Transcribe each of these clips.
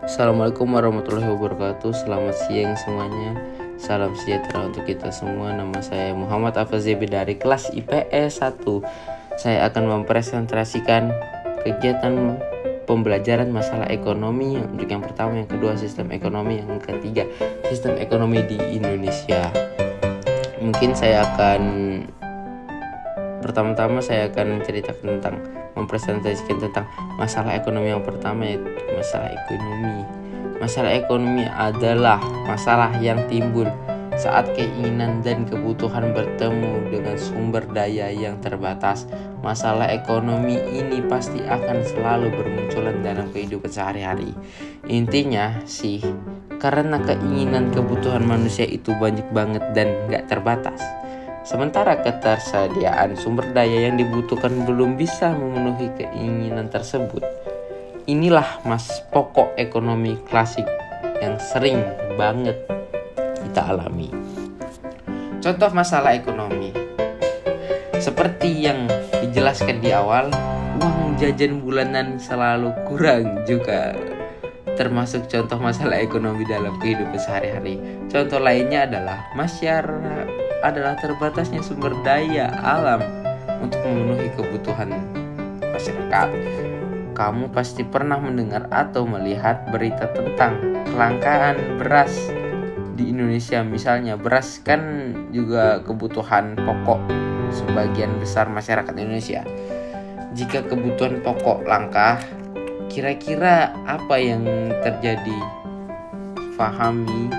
Assalamualaikum warahmatullahi wabarakatuh. Selamat siang semuanya. Salam sejahtera untuk kita semua. Nama saya Muhammad Afazebi dari kelas IPS 1. Saya akan mempresentasikan kegiatan pembelajaran masalah ekonomi untuk yang pertama, yang kedua sistem ekonomi, yang ketiga sistem ekonomi di Indonesia. Mungkin pertama-tama saya akan menceritakan tentang mempresentasikan tentang masalah ekonomi. Yang pertama yaitu masalah ekonomi. Masalah ekonomi adalah masalah yang timbul saat keinginan dan kebutuhan bertemu dengan sumber daya yang terbatas. Masalah ekonomi ini pasti akan selalu bermunculan dalam kehidupan sehari-hari. Intinya sih, karena keinginan kebutuhan manusia itu banyak banget dan gak terbatas. Sementara ketersediaan sumber daya yang dibutuhkan belum bisa memenuhi keinginan tersebut. Inilah pokok ekonomi klasik yang sering banget kita alami. Contoh masalah ekonomi seperti yang dijelaskan di awal, uang jajan bulanan selalu kurang juga termasuk contoh masalah ekonomi dalam kehidupan sehari-hari. Contoh lainnya adalah terbatasnya sumber daya alam untuk memenuhi kebutuhan masyarakat. Kamu pasti pernah mendengar atau melihat berita tentang kelangkaan beras di Indonesia. Misalnya, beras kan juga kebutuhan pokok sebagian besar masyarakat Indonesia. Jika kebutuhan pokok langka, kira-kira apa yang terjadi? Fahami.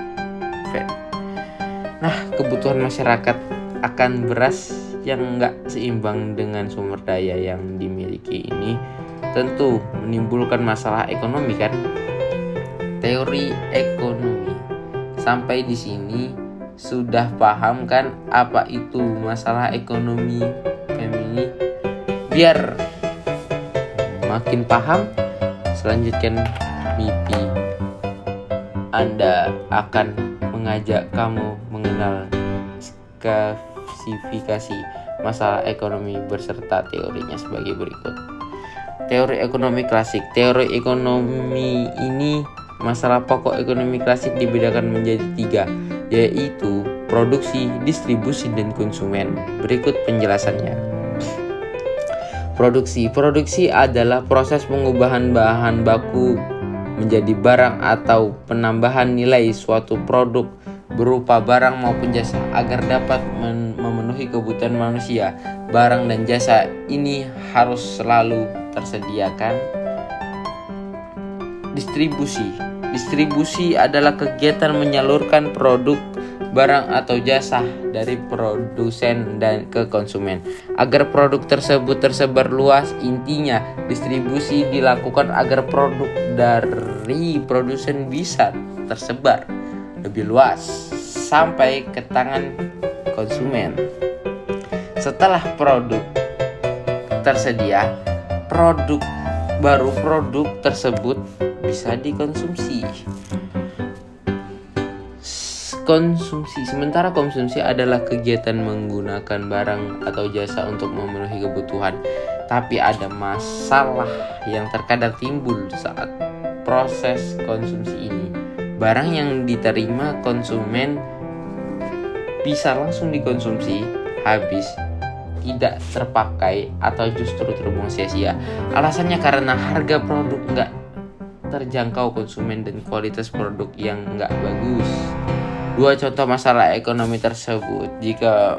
Nah, kebutuhan masyarakat akan beras yang gak seimbang dengan sumber daya yang dimiliki ini tentu menimbulkan masalah ekonomi kan? Teori ekonomi. Sampai di sini sudah paham kan apa itu masalah ekonomi ini? Biar makin paham, selanjutnya MIPI Anda akan mengajak kamu mengenal klasifikasi masalah ekonomi beserta teorinya sebagai berikut. Teori ekonomi klasik. Teori ekonomi ini, masalah pokok ekonomi klasik dibedakan menjadi 3, yaitu produksi, distribusi, dan konsumen. Berikut penjelasannya. Produksi adalah proses pengubahan bahan baku menjadi barang atau penambahan nilai suatu produk berupa barang maupun jasa agar dapat memenuhi kebutuhan manusia. Barang dan jasa ini harus selalu tersediakan. Distribusi adalah kegiatan menyalurkan produk, barang atau jasa dari produsen dan ke konsumen agar produk tersebut tersebar luas. Intinya, distribusi dilakukan agar produk dari produsen bisa tersebar lebih luas sampai ke tangan konsumen. Setelah produk tersedia, produk tersebut bisa dikonsumsi. Sementara konsumsi adalah kegiatan menggunakan barang atau jasa untuk memenuhi kebutuhan. Tapi ada masalah yang terkadang timbul saat proses konsumsi ini. Barang yang diterima konsumen bisa langsung dikonsumsi, habis, tidak terpakai, atau justru terbuang sia-sia. Alasannya karena harga produk nggak terjangkau konsumen dan kualitas produk yang nggak bagus. 2 contoh masalah ekonomi tersebut. Jika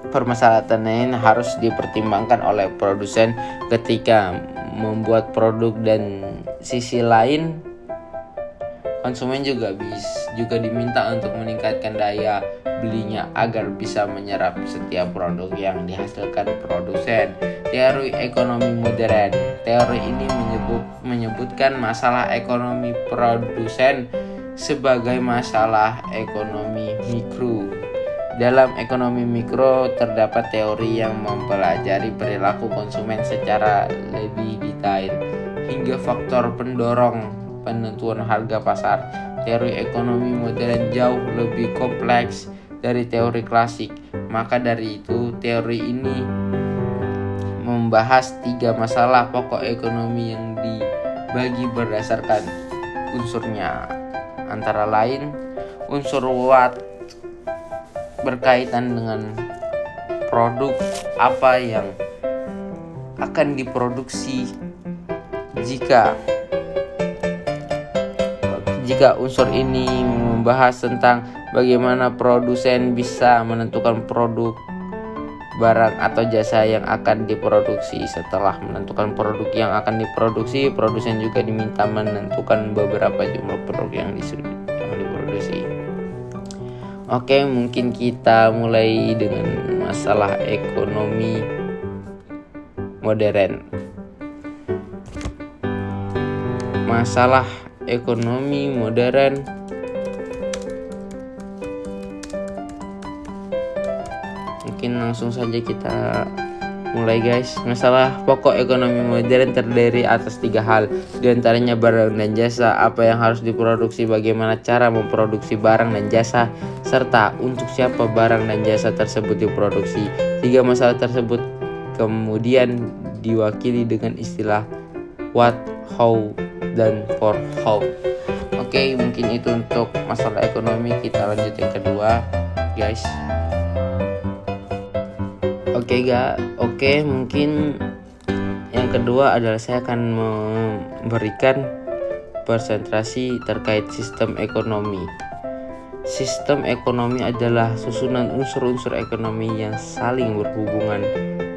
permasalahan ini harus dipertimbangkan oleh produsen ketika membuat produk, dan sisi lain konsumen juga diminta untuk meningkatkan daya belinya agar bisa menyerap setiap produk yang dihasilkan produsen. Teori ekonomi modern. Teori ini menyebutkan masalah ekonomi produsen sebagai masalah ekonomi mikro. Dalam ekonomi mikro terdapat teori yang mempelajari perilaku konsumen secara lebih detail hingga faktor pendorong penentuan harga pasar. Teori ekonomi modern jauh lebih kompleks dari teori klasik. Maka dari itu, teori ini membahas 3 masalah pokok ekonomi yang dibagi berdasarkan unsurnya, antara lain unsur watt berkaitan dengan produk apa yang akan diproduksi. Jika unsur ini membahas tentang bagaimana produsen bisa menentukan produk, barang atau jasa yang akan diproduksi. Setelah menentukan produk yang akan diproduksi, produsen juga diminta menentukan beberapa jumlah produk yang diproduksi. Oke, mungkin kita mulai dengan masalah ekonomi modern. Masalah ekonomi modern mungkin langsung saja kita mulai, guys. Masalah pokok ekonomi modern terdiri atas 3 hal, diantaranya barang dan jasa, apa yang harus diproduksi, bagaimana cara memproduksi barang dan jasa, serta untuk siapa barang dan jasa tersebut diproduksi. 3 masalah tersebut kemudian diwakili dengan istilah what, how, dan for how. Oke, mungkin itu untuk masalah ekonomi. Kita lanjut yang kedua, guys. Oke, mungkin yang kedua adalah saya akan memberikan presentasi terkait sistem ekonomi. Sistem ekonomi adalah susunan unsur-unsur ekonomi yang saling berhubungan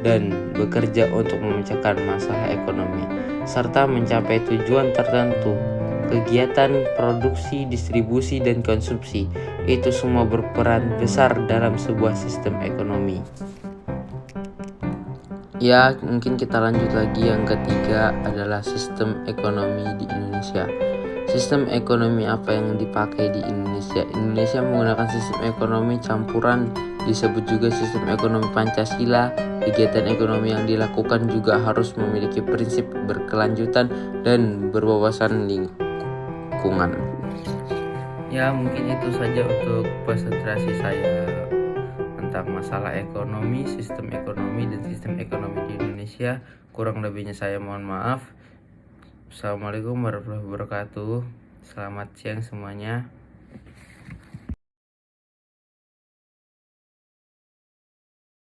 dan bekerja untuk memecahkan masalah ekonomi serta mencapai tujuan tertentu. Kegiatan produksi, distribusi, dan konsumsi itu semua berperan besar dalam sebuah sistem ekonomi. Ya, mungkin kita lanjut lagi. Yang ketiga adalah sistem ekonomi di Indonesia. Sistem ekonomi apa yang dipakai di Indonesia? Indonesia menggunakan sistem ekonomi campuran, disebut juga sistem ekonomi Pancasila. Kegiatan ekonomi yang dilakukan juga harus memiliki prinsip berkelanjutan dan berwawasan lingkungan. Ya, mungkin itu saja untuk presentasi saya tentang masalah ekonomi, sistem ekonomi, dan sistem ekonomi di Indonesia. Kurang lebihnya saya mohon maaf. Assalamualaikum warahmatullahi wabarakatuh. Selamat siang semuanya.